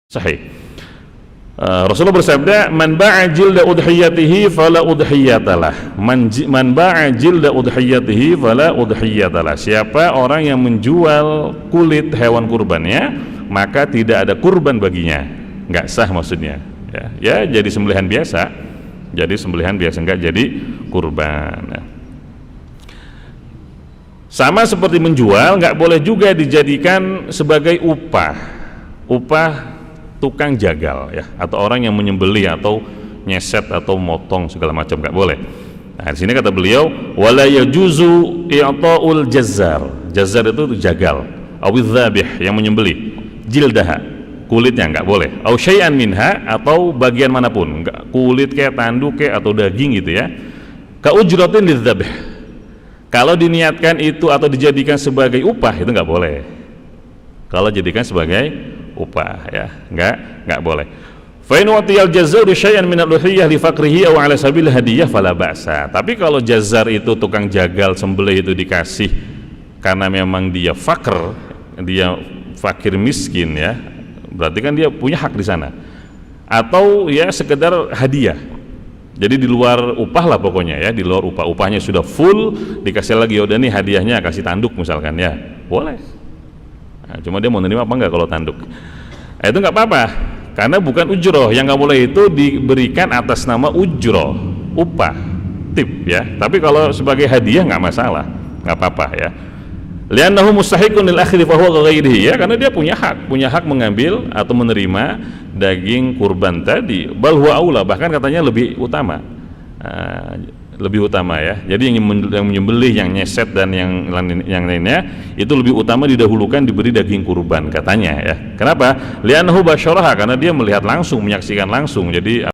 Sahih. Rasulullah bersabda, "Man ba'a jilda udhiyatihi fala udhiyatalah." Man ba'a jilda udhiyatihi fala udhiyatalah. Siapa orang yang menjual kulit hewan kurbannya, maka tidak ada kurban baginya. Enggak sah maksudnya. Ya, jadi sembelihan biasa. Jadi sembelihan biasa, enggak jadi kurban. Sama seperti menjual, enggak boleh juga dijadikan sebagai upah tukang jagal ya, atau orang yang menyembelih atau nyeset atau motong segala macam, nggak boleh. Nah, di sini kata beliau, wala yajuzu i'ta'ul jazzar. Jazzar itu jagal, awidz dzabih yang menyembelih, jildaha, kulitnya nggak boleh, au syai'an minha, atau bagian manapun, nggak, kulit kayak tanduk kayak atau daging gitu ya. Ka ujratin lidzabih. Kalau diniatkan itu atau dijadikan sebagai upah itu nggak boleh. Kalau jadikan sebagai upah ya, enggak boleh. Fa in watiyal jazzar syai'an min al-udhiyah li faqrihi aw ala sabil hadiyah fala ba'sa. Tapi kalau jazzar itu tukang jagal sembelih itu dikasih karena memang dia fakir, dia fakir miskin ya, berarti kan dia punya hak di sana. Atau ya sekedar hadiah. Jadi di luar upah lah pokoknya ya, di luar upahnya sudah full, dikasih lagi, udah nih hadiahnya kasih tanduk misalkan ya, boleh. Nah, cuma dia mau nerima apa enggak kalau tanduk? Itu enggak apa-apa, karena bukan ujroh. Yang enggak boleh itu diberikan atas nama ujroh, upah, tip ya. Tapi kalau sebagai hadiah enggak masalah, enggak apa-apa ya. Li'annahu mustahiqun lil akhri fa huwa ghairihi ya, karena dia punya hak mengambil atau menerima daging kurban tadi. Bal huwa aula, bahkan katanya lebih utama. Lebih utama ya. Jadi yang menyembelih, yang nyeset dan yang lainnya itu lebih utama didahulukan diberi daging kurban katanya ya. Kenapa? Li'annahu basyaraha, karena dia melihat langsung, menyaksikan langsung. Jadi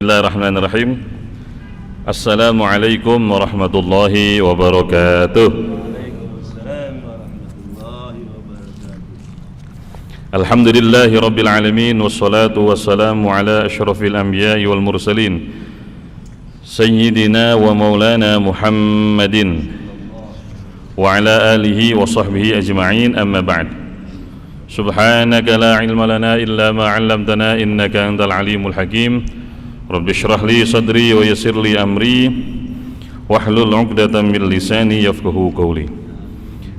Bismillahirrahmanirrahim. Assalamualaikum warahmatullahi wabarakatuh. Waalaikumsalam warahmatullahi wabarakatuh. Alhamdulillahi rabbil alamin, wassalatu wassalamu ala asyrafil anbiya'i wal mursalin sayyidina wa maulana Muhammadin wa ala alihi wa sahbihi ajma'in, amma ba'd. Subhanaka la ilma lana illa ma 'allamtana innaka antal alimul hakim. Rabbi shrah li sadri wa yassir li amri wahlul 'uqdatam min lisani yafqahu qawli.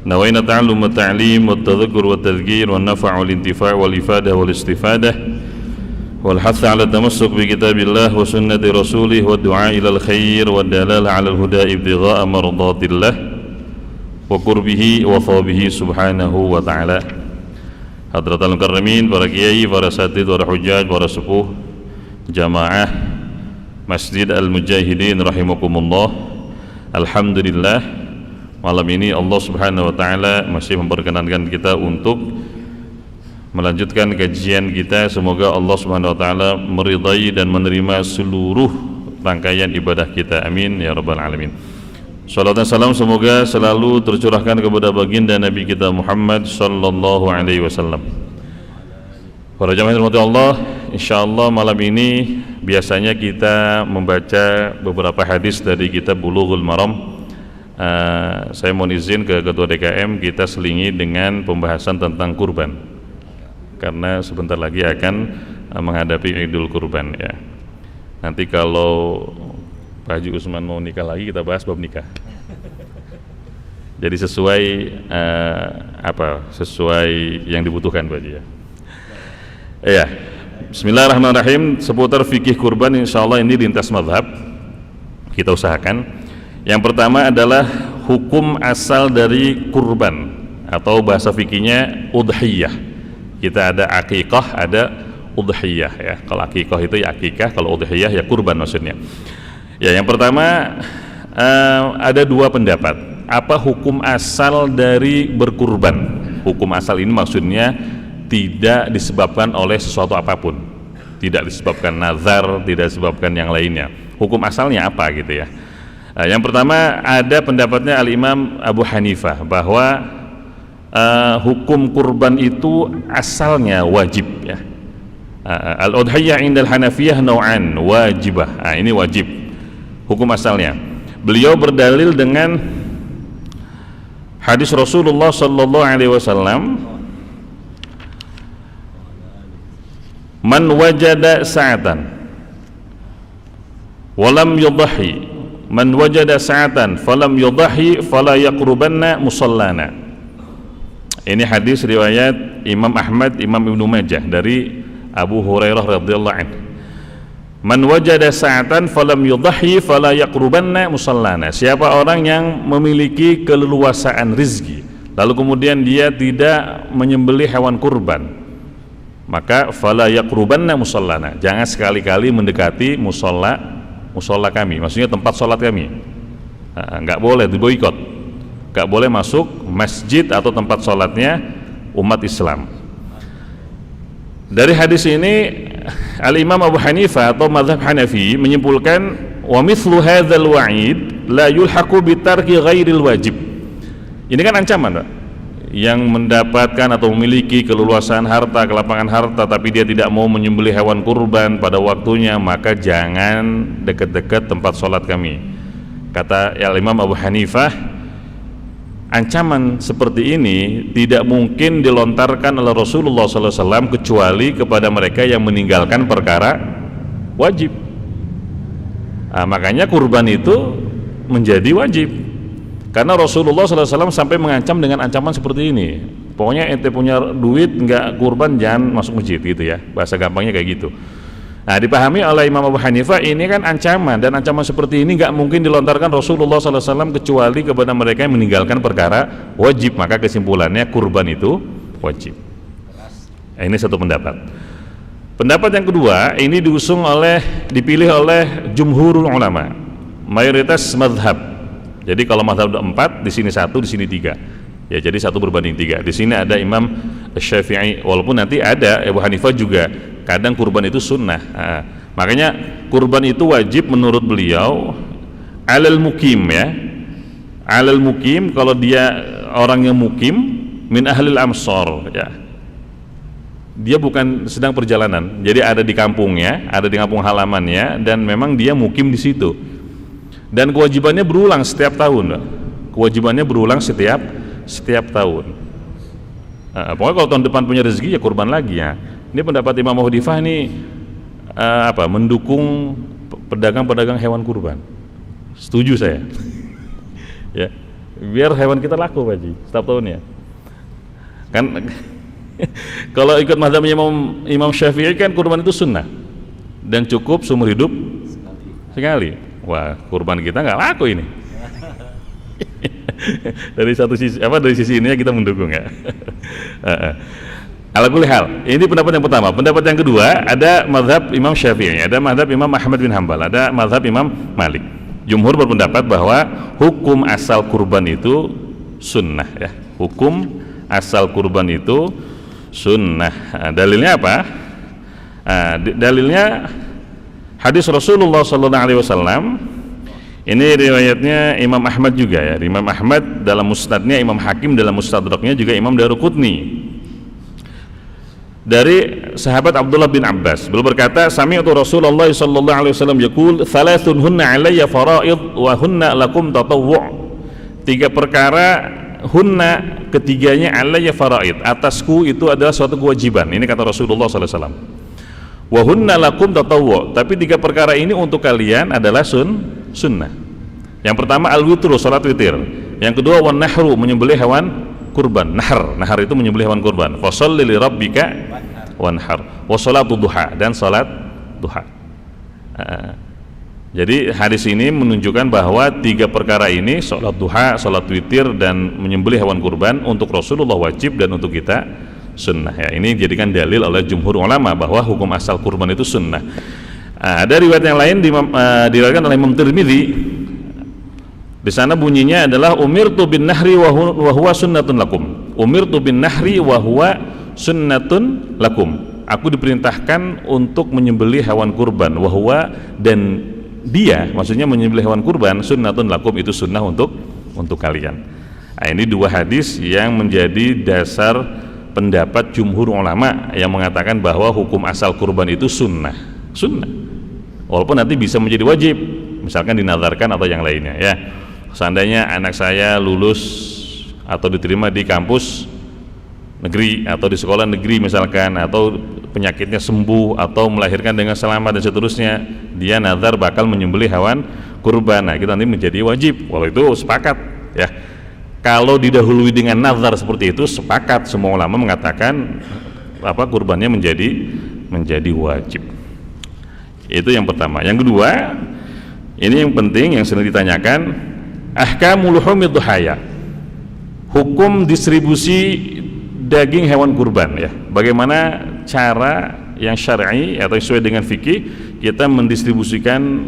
Nawaina ta'allum wa ta'lim wa tadhakkur wa tadhkir wa nafa'u wal intifa' wal ifadah wal istifadah wal hath 'ala tamassuk bi kitabillah wa sunnati rasulih wa du'a ila al khair wa dalalah 'ala al huda ibtigha'a mardatillah wa qurbihi wa thawabihi subhanahu wa ta'ala. Hadratul mukarramin, para kiai, para satid, para hujjaj, para sepuh jamaah Masjid Al-Mujahidin rahimakumullah. Alhamdulillah, malam ini Allah subhanahu wa ta'ala masih memperkenankan kita untuk melanjutkan kajian kita. Semoga Allah subhanahu wa ta'ala meridai dan menerima seluruh rangkaian ibadah kita, amin ya rabbal alamin. Salawat dan salam semoga selalu tercurahkan kepada baginda Nabi kita Muhammad sallallahu alaihi wasallam. Para jamaah rahmati Allah, insyaallah malam ini biasanya kita membaca beberapa hadis dari kitab Bulughul Maram. Saya mohon izin ke Ketua DKM, kita selingi dengan pembahasan tentang kurban, karena sebentar lagi akan menghadapi Idul Kurban ya. Nanti kalau Pak Haji Usman mau nikah lagi, kita bahas bab nikah. Jadi sesuai sesuai yang dibutuhkan Pak Haji ya. Ya, bismillahirrahmanirrahim. Seputar fikih kurban insyaallah ini lintas mazhab kita usahakan. Yang pertama adalah hukum asal dari kurban, atau bahasa fikihnya udhiyah. Kita ada akikah, ada udhiyah ya. Kalau akikah itu ya akikah, kalau udhiyah ya kurban maksudnya. Ya, yang pertama ada dua pendapat. Apa hukum asal dari berkurban? Hukum asal ini maksudnya tidak disebabkan oleh sesuatu apapun, tidak disebabkan nazar, tidak disebabkan yang lainnya. Hukum asalnya apa gitu ya. Yang pertama ada pendapatnya Al-Imam Abu Hanifah bahwa hukum kurban itu asalnya wajib ya. Al-udhiyah indal Hanafiyah nau'an, wajibah. Ini wajib hukum asalnya. Beliau berdalil dengan hadis Rasulullah sallallahu alaihi wasallam, man wajada sa'atan walam yudhi, man wajada sa'atan falam yudhi fala yaqrubanna musallana. Ini hadis riwayat Imam Ahmad, Imam Ibnu Majah dari Abu Hurairah radhiyallahu anhu. Man wajada sa'atan falam yudhi fala yaqrubanna musallana. Siapa orang yang memiliki keleluasaan rizki lalu kemudian dia tidak menyembelih hewan kurban, maka fala yaqrubanna musallana, jangan sekali-kali mendekati musola kami, maksudnya tempat sholat kami. Nggak boleh diboikot, nggak boleh masuk masjid atau tempat sholatnya umat Islam. Dari hadis ini Al-Imam Abu Hanifah atau mazhab Hanafi menyimpulkan wa mithlu hadzal wa'id la yulhaqu bi tarki ghairil wajib. Ini kan ancaman, Pak. Yang mendapatkan atau memiliki keleluasaan harta, kelapangan harta, tapi dia tidak mau menyembelih hewan kurban pada waktunya, maka jangan dekat-dekat tempat sholat kami. Kata Al-Imam Abu Hanifah, ancaman seperti ini tidak mungkin dilontarkan oleh Rasulullah SAW kecuali kepada mereka yang meninggalkan perkara wajib. Makanya kurban itu menjadi wajib, karena Rasulullah SAW sampai mengancam dengan ancaman seperti ini. Pokoknya ente punya duit nggak kurban jangan masuk masjid gitu ya, bahasa gampangnya kayak gitu. Nah, dipahami oleh Imam Abu Hanifah ini kan ancaman, dan ancaman seperti ini nggak mungkin dilontarkan Rasulullah SAW kecuali kepada mereka yang meninggalkan perkara wajib. Maka kesimpulannya kurban itu wajib. Ini satu pendapat. Pendapat yang kedua ini dipilih oleh jumhurul ulama, mayoritas madhab. Jadi kalau madhab 4, di sini 1, di sini 3. Ya, jadi 1 berbanding 3. Di sini ada Imam Syafi'i, walaupun nanti ada Abu Hanifah juga. Kadang kurban itu sunnah. Makanya kurban itu wajib menurut beliau alal mukim ya. Alal mukim, kalau dia orang yang mukim min ahlil amsor ya. Dia bukan sedang perjalanan. Jadi ada di kampungnya, ada di kampung halamannya, dan memang dia mukim di situ. Dan kewajibannya berulang setiap tahun. Kewajibannya berulang setiap tahun. Pokoknya kalau tahun depan punya rezeki ya kurban lagi ya. Ini pendapat Imam Abu Hanifah ini mendukung pedagang-pedagang hewan kurban. Setuju saya. Ya, biar hewan kita laku Pak Haji setiap tahunnya. Kan kalau ikut mazhabnya Imam Syafi'i kan kurban itu sunnah dan cukup seumur hidup sekali. Wah, kurban kita nggak laku ini. Dari satu sisi dari sisi ini kita mendukung ya. Ala kulli hal, ini pendapat yang pertama. Pendapat yang kedua, ada mazhab Imam Syafi'i, ada mazhab Imam Ahmad bin Hanbal, ada mazhab Imam Malik. Jumhur berpendapat bahwa hukum asal kurban itu sunnah ya. Hukum asal kurban itu sunnah. Dalilnya apa? Dalilnya hadis Rasulullah SAW. Ini riwayatnya Imam Ahmad juga ya. Imam Ahmad dalam musnadnya, Imam Hakim dalam mustadraknya, juga Imam Daruqutni. Dari sahabat Abdullah bin Abbas, beliau berkata, sami'tu Rasulullah sallallahu alaihi wasallam yaqul, thalathun hunna 'alayya fara'id wa hunna lakum tatawwu'. 3 perkara, hunna ketiganya 'alayya fara'id, atasku itu adalah suatu kewajiban. Ini kata Rasulullah sallallahu alaihi wasallam. Wa hunna lakum tatawwu', tapi 3 perkara ini untuk kalian adalah sunnah. Yang pertama al-witru, salat witir. Yang kedua wan nahru, menyembelih hewan kurban. Nahar itu menyembelih hewan kurban. Fasholli li rabbika wanhar. Wa sholatu duha, dan salat duha. Jadi hadis ini menunjukkan bahwa 3 perkara ini, salat duha, salat witir, dan menyembelih hewan kurban, untuk Rasulullah wajib dan untuk kita sunnah ya. Ini dijadikan dalil oleh jumhur ulama bahwa hukum asal kurban itu sunnah. Ada riwayat yang lain diriwayatkan oleh Imam Tirmidzi. Di sana bunyinya adalah umirtu bin nahri wa huwa sunnatun lakum. Umirtu bin nahri wa huwa sunnatun lakum. Aku diperintahkan untuk menyembelih hewan kurban, wa huwa, dan dia, maksudnya menyembelih hewan kurban, sunnatun lakum, itu sunnah untuk kalian. Nah, ini dua hadis yang menjadi dasar pendapat jumhur ulama yang mengatakan bahwa hukum asal kurban itu sunnah, walaupun nanti bisa menjadi wajib, misalkan dinazarkan atau yang lainnya ya. Seandainya anak saya lulus atau diterima di kampus negeri atau di sekolah negeri misalkan, atau penyakitnya sembuh atau melahirkan dengan selamat dan seterusnya, dia nazar bakal menyembelih hewan kurban. Nah, kita nanti menjadi wajib, walau itu sepakat ya. Kalau didahului dengan nazar seperti itu, sepakat semua ulama mengatakan kurbannya menjadi wajib. Itu yang pertama. Yang kedua, ini yang penting yang sering ditanyakan, ahkamul humid dhuhaya. Hukum distribusi daging hewan kurban ya. Bagaimana cara yang syar'i atau sesuai dengan fikih kita mendistribusikan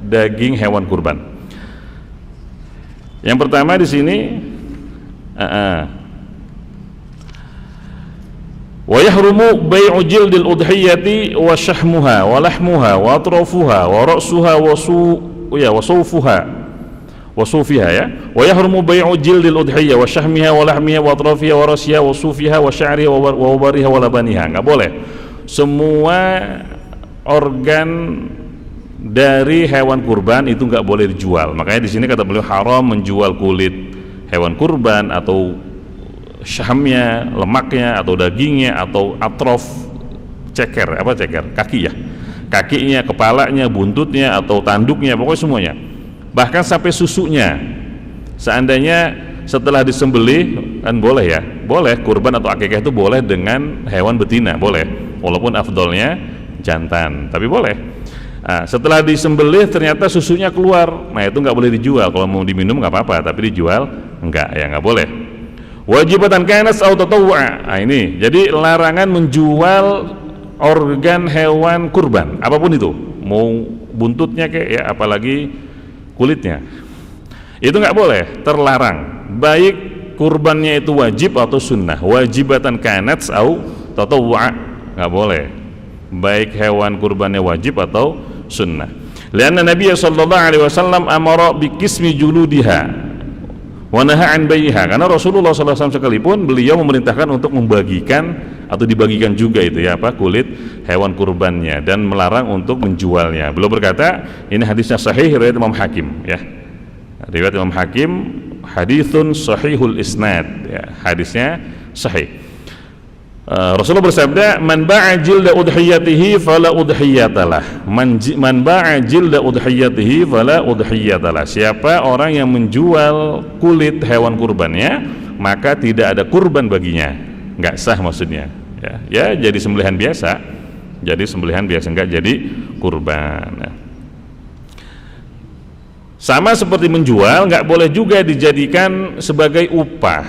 daging hewan kurban? Yang pertama di sini wa yahrumu bai'u jildil udhiyati wa syahmuha wa lahmuha wa atrafuha wa ra'suha wa sawfuha wa sufiha ya. Wa yahrumu bai'u jildil udhiyah wa syahmiha wa lahmiha wa atrafiha wa rasiha wa sufiha wa sya'riha wa wabariha wa labaniha. Enggak boleh semua organ dari hewan kurban itu nggak boleh dijual. Makanya di sini kata beliau haram menjual kulit hewan kurban atau syahmnya, lemaknya atau dagingnya atau atrof, ceker kaki ya, kakinya, kepalanya, buntutnya atau tanduknya, pokoknya semuanya, bahkan sampai susunya. Seandainya setelah disembelih kan boleh ya, boleh kurban atau akikah itu boleh dengan hewan betina, boleh, walaupun afdolnya jantan, tapi boleh. Nah, setelah disembelih ternyata susunya keluar, nah itu nggak boleh dijual. Kalau mau diminum nggak apa-apa, tapi dijual nggak boleh. Wajibatan kanas atau tatawwa. Nah, ini jadi larangan menjual organ hewan kurban apapun itu, mau buntutnya kayak ya, apalagi kulitnya, itu nggak boleh, terlarang. Baik kurbannya itu wajib atau sunnah, wajibatan kanats atau tatawwa, nggak boleh, baik hewan kurbannya wajib atau sunnah. Lianna Nabi sallallahu alaihi wasallam amara bi qismi juludiha wa naha an bai'iha. Karena Rasulullah sallallahu alaihi wasallam sekalipun beliau memerintahkan untuk membagikan atau dibagikan juga itu ya kulit hewan kurbannya, dan melarang untuk menjualnya. Beliau berkata, ini hadisnya sahih riwayat Imam Hakim ya. Riwayat Imam Hakim, haditsun sahihul isnad ya, hadisnya sahih. Rasulullah bersabda, man ba'a jilda udhiyatihi fala udhiyatalah. Man ba'a jilda udhiyatihi fala udhiyatalah. Siapa orang yang menjual kulit hewan kurbannya, maka tidak ada kurban baginya, nggak sah maksudnya ya, jadi sembelihan biasa, nggak jadi kurban ya. Sama seperti menjual, nggak boleh juga dijadikan sebagai upah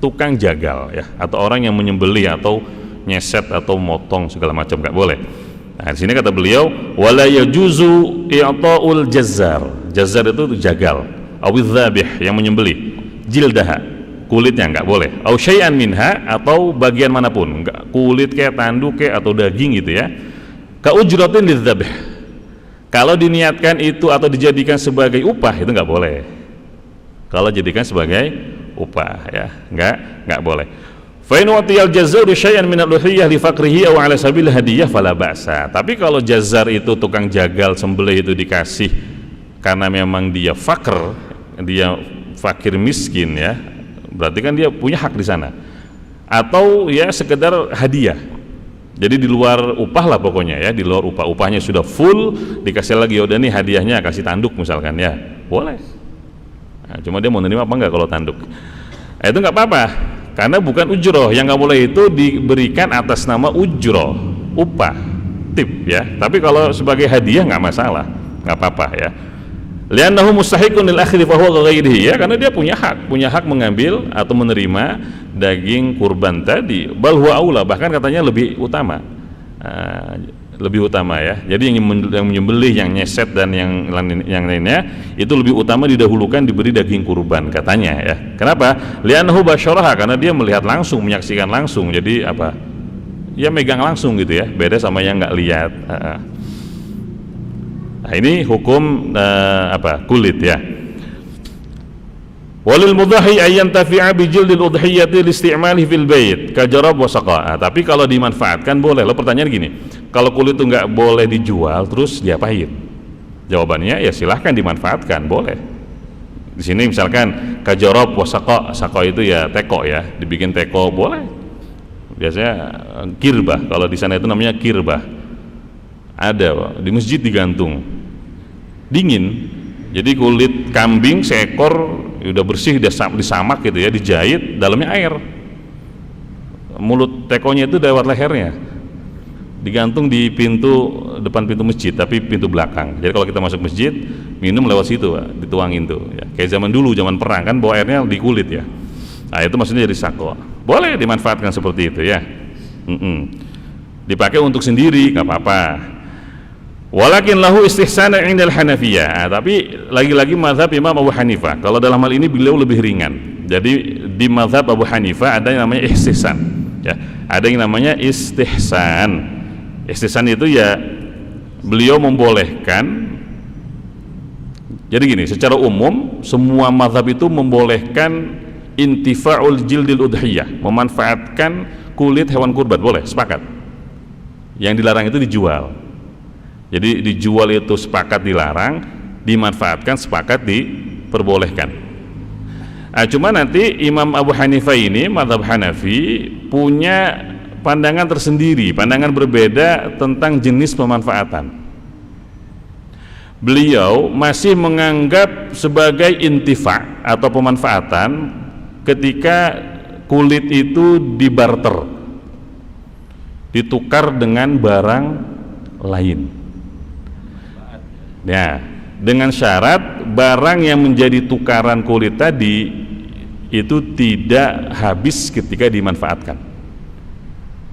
tukang jagal ya, atau orang yang menyembelih atau nyeset atau motong segala macam, nggak boleh. Nah, di sini kata beliau, wala yajuzu i'ta'ul jazzar. Jazzar itu jagal, awidz dzabih yang menyembelih, jildaha, kulitnya nggak boleh, au syai'an minha, atau bagian manapun, nggak, kulit kayak tanduk kayak atau daging gitu ya, ka ujratin lidzabih. Kalau diniatkan itu atau dijadikan sebagai upah itu nggak boleh. Kalau jadikan sebagai upah ya, nggak boleh. Fa in watiyal jazzar syai'an min al-udhiyah li faqrihi aw ala sabil hadiyah fala ba'sa. Tapi kalau jazzar itu tukang jagal sembelih itu dikasih karena memang dia fakir miskin ya, berarti kan dia punya hak di sana. Atau ya sekedar hadiah. Jadi di luar upah lah pokoknya ya, di luar upahnya sudah full, dikasih lagi, udah nih hadiahnya kasih tanduk misalkan ya, boleh. Nah, cuma dia mau nerima apa enggak kalau tanduk? Itu enggak apa-apa, karena bukan ujroh. Yang enggak boleh itu diberikan atas nama ujroh, upah, tip ya. Tapi kalau sebagai hadiah enggak masalah, enggak apa-apa ya. Li'annahu mustahiqun lil akhri fa huwa ghairihi ya, karena dia punya hak mengambil atau menerima daging kurban tadi. Bal huwa aula, bahkan katanya lebih utama. Lebih utama ya. Jadi yang menyembelih, yang nyeset dan yang lainnya itu lebih utama, didahulukan diberi daging kurban katanya ya. Kenapa? Li'annahu basyaraha, karena dia melihat langsung, menyaksikan langsung. Jadi apa? Ya megang langsung gitu ya. Beda sama yang nggak lihat. Nah, ini hukum kulit ya. Walil mudhahi ayyan tafi'a bi jildil udhiyati listi'malihi fil bait kajarab wa saqa. Tapi kalau dimanfaatkan boleh. Lo pertanyaan gini, kalau kulit itu nggak boleh dijual terus diapain? Jawabannya ya silahkan dimanfaatkan, boleh. Di sini misalkan kajarab wa saqa. Saqa itu ya teko ya, dibikin teko boleh. Biasanya kirbah, kalau di sana itu namanya kirbah. Ada di masjid digantung. Dingin. Jadi kulit kambing seekor udah bersih, disamak gitu ya, dijahit, dalamnya air. Mulut tekonya itu lewat lehernya, digantung di depan pintu masjid, tapi pintu belakang. Jadi kalau kita masuk masjid, minum lewat situ, dituangin tuh ya. Kayak zaman dulu, zaman perang kan bawa airnya di kulit ya. Nah itu maksudnya jadi sako. Boleh dimanfaatkan seperti itu ya. Dipakai untuk sendiri nggak apa-apa. Walakin lahu istihsana indal Hanafiyah. Tapi lagi-lagi mazhab Imam Abu Hanifah. Kalau dalam hal ini beliau lebih ringan. Jadi di mazhab Abu Hanifah ada yang namanya istihsan. Ya, ada yang namanya istihsan. Istihsan itu ya beliau membolehkan. Jadi gini, secara umum semua mazhab itu membolehkan intifa'ul jildil udhiyah, memanfaatkan kulit hewan kurban, boleh, sepakat. Yang dilarang itu dijual. Jadi dijual itu sepakat dilarang, dimanfaatkan sepakat diperbolehkan. Cuma nanti Imam Abu Hanifah ini, mazhab Hanafi, punya pandangan tersendiri, pandangan berbeda tentang jenis pemanfaatan. Beliau masih menganggap sebagai intifa atau pemanfaatan ketika kulit itu dibarter, ditukar dengan barang lain. Ya, dengan syarat barang yang menjadi tukaran kulit tadi itu tidak habis ketika dimanfaatkan.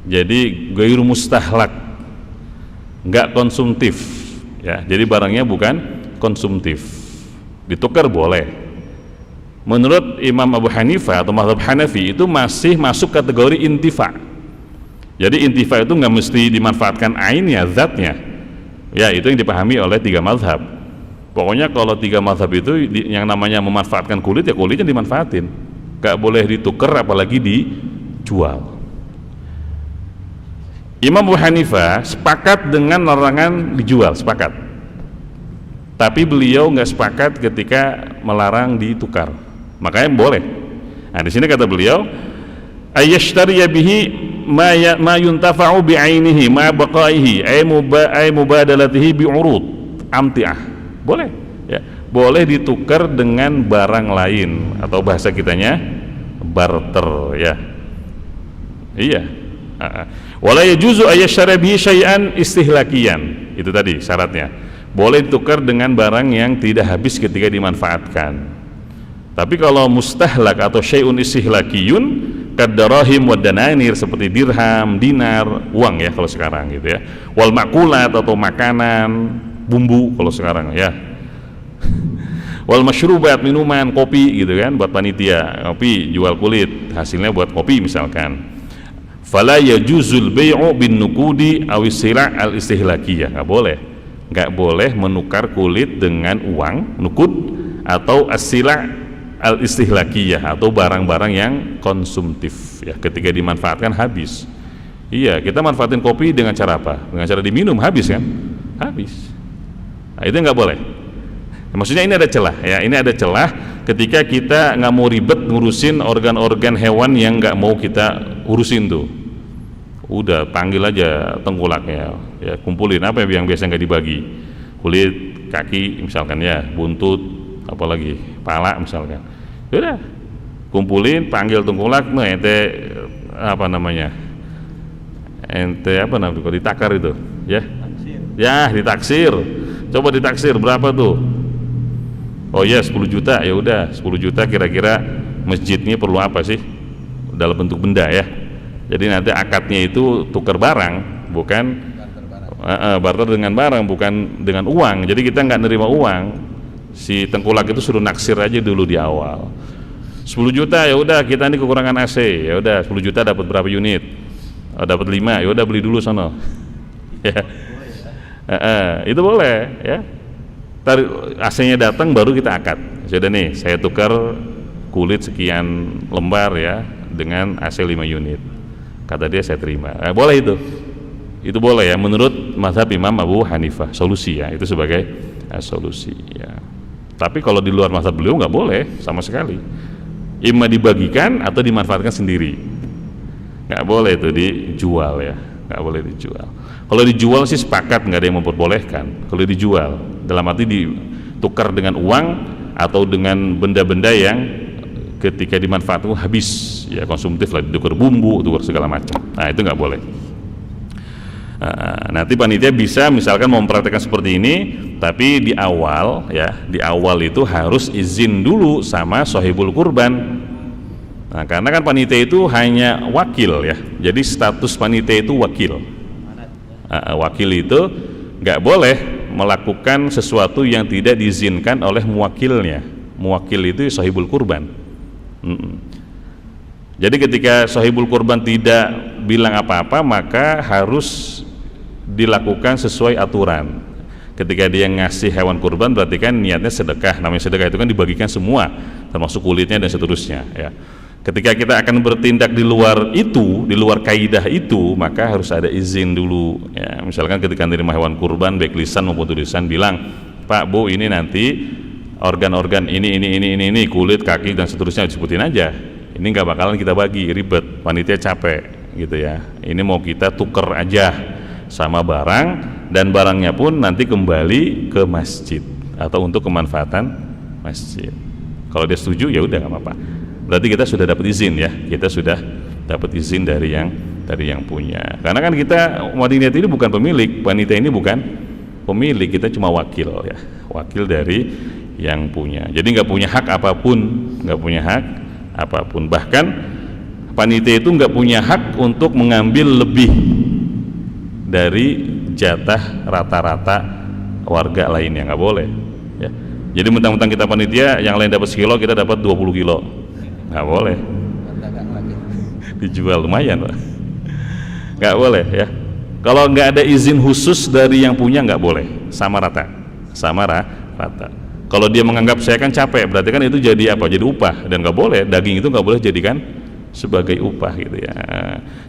Jadi ghairu mustahlak, nggak konsumtif ya. Jadi barangnya bukan konsumtif. Ditukar boleh. Menurut Imam Abu Hanifah atau mazhab Hanafi itu masih masuk kategori intifa. Jadi intifa itu nggak mesti dimanfaatkan ainnya, zatnya. Ya, itu yang dipahami oleh tiga mazhab. Pokoknya kalau tiga mazhab itu yang namanya memanfaatkan kulit, ya kulitnya dimanfaatin, gak boleh ditukar apalagi dijual. Imam Abu Hanifah sepakat dengan larangan dijual, sepakat. Tapi beliau nggak sepakat ketika melarang ditukar. Makanya boleh. Nah, di sini kata beliau, ayyashtariya bihi ma yuntafa'u bi'ainihi ma baqaihi ay mubadalatihi bi'urud amti'ah. Boleh ya, boleh ditukar dengan barang lain atau bahasa kitanya barter ya. Iya. Wala yajuzu ayyashtariya bihi syai'an istihlakiyan. Itu tadi syaratnya. Boleh ditukar dengan barang yang tidak habis ketika dimanfaatkan. Tapi kalau mustahlak atau syai'un istihlakiyun kadarahim wad dananir, seperti dirham, dinar, uang ya kalau sekarang gitu ya. Wal makulat atau makanan, bumbu kalau sekarang ya. Wal masyrubat, minuman, kopi gitu kan, buat panitia, kopi jual kulit, hasilnya buat kopi misalkan. Fala yajuzul bai'u bin nukudi aw sila' al istihlakiyah. Enggak boleh menukar kulit dengan uang, nukud, atau as-sila' al-istihlakiyah atau barang-barang yang konsumtif ya, ketika dimanfaatkan habis. Iya, kita manfaatin kopi dengan cara apa? Dengan cara diminum, habis kan? Habis. Nah, itu nggak boleh. Maksudnya ini ada celah ya, ini ada celah ketika kita nggak mau ribet ngurusin organ-organ hewan yang nggak mau kita urusin tuh. Udah panggil aja tengkulaknya ya, kumpulin apa yang biasa nggak dibagi, kulit, kaki misalkan ya, buntut, apalagi pala misalkan, udah kumpulin, panggil tengkulak, nah ente apa namanya, kalau ditakar itu ya, ya ditaksir, coba ditaksir berapa tuh? Oh ya 10 juta, ya udah 10 juta kira-kira masjidnya perlu apa sih dalam bentuk benda ya. Jadi nanti akadnya itu tukar barang, bukan barter dengan barang, bukan dengan uang. Jadi kita nggak nerima uang. Si tengkulak itu suruh naksir aja dulu di awal. 10 juta ya udah, kita ini kekurangan AC, ya udah 10 juta dapat berapa unit? Dapat 5, ya udah beli dulu sono. Ya. Itu boleh ya. AC-nya datang baru kita akad. Sudah nih, saya tukar kulit sekian lembar ya dengan AC 5 unit. Kata dia saya terima. Boleh itu boleh ya menurut mazhab Imam Abu Hanifah, solusi ya, itu sebagai solusi ya. Tapi kalau di luar mazhab beliau nggak boleh sama sekali, imma dibagikan atau dimanfaatkan sendiri, nggak boleh itu dijual ya, nggak boleh dijual. Kalau dijual sih sepakat, nggak ada yang memperbolehkan. Kalau dijual dalam arti ditukar dengan uang atau dengan benda-benda yang ketika dimanfaatkan habis ya, konsumtif lah, ditukar bumbu, tukar segala macam. Nah itu nggak boleh. Nanti panitia bisa misalkan mempraktekkan seperti ini, tapi di awal itu harus izin dulu sama sahibul kurban. Nah, karena kan panitia itu hanya wakil ya, jadi status panitia itu wakil. Wakil itu nggak boleh melakukan sesuatu yang tidak diizinkan oleh muwakilnya. Muwakil itu sahibul kurban. Jadi ketika sahibul kurban tidak bilang apa-apa, maka harus dilakukan sesuai aturan. Ketika dia ngasih hewan kurban berarti kan niatnya sedekah. Namanya sedekah itu kan dibagikan semua, termasuk kulitnya dan seterusnya ya. Ketika kita akan bertindak di luar itu, di luar kaidah itu, maka harus ada izin dulu ya. Misalkan ketika menerima hewan kurban baik lisan maupun tulisan bilang, Pak Bu ini nanti organ-organ ini kulit, kaki dan seterusnya, disebutin aja. Ini nggak bakalan kita bagi, ribet, panitia capek gitu ya. Ini mau kita tuker aja sama barang, dan barangnya pun nanti kembali ke masjid atau untuk kemanfaatan masjid. Kalau dia setuju ya udah nggak apa-apa. Berarti kita sudah dapat izin ya, kita sudah dapat izin dari yang punya. Karena kan kita panitia ini bukan pemilik, panitia ini bukan pemilik, kita cuma wakil ya, wakil dari yang punya. Jadi nggak punya hak apapun, nggak punya hak apapun. Bahkan panitia itu nggak punya hak untuk mengambil lebih dari jatah rata-rata warga lainnya, nggak boleh ya. Jadi mentang-mentang kita panitia, yang lain dapat sekilo, kita dapat 20 kilo, nggak boleh. Dijual lumayan Pak, nggak boleh ya. Kalau nggak ada izin khusus dari yang punya, nggak boleh, sama rata. Kalau dia menganggap saya kan capek, berarti kan itu jadi apa? Jadi upah, dan nggak boleh, daging itu nggak boleh jadikan sebagai upah gitu ya.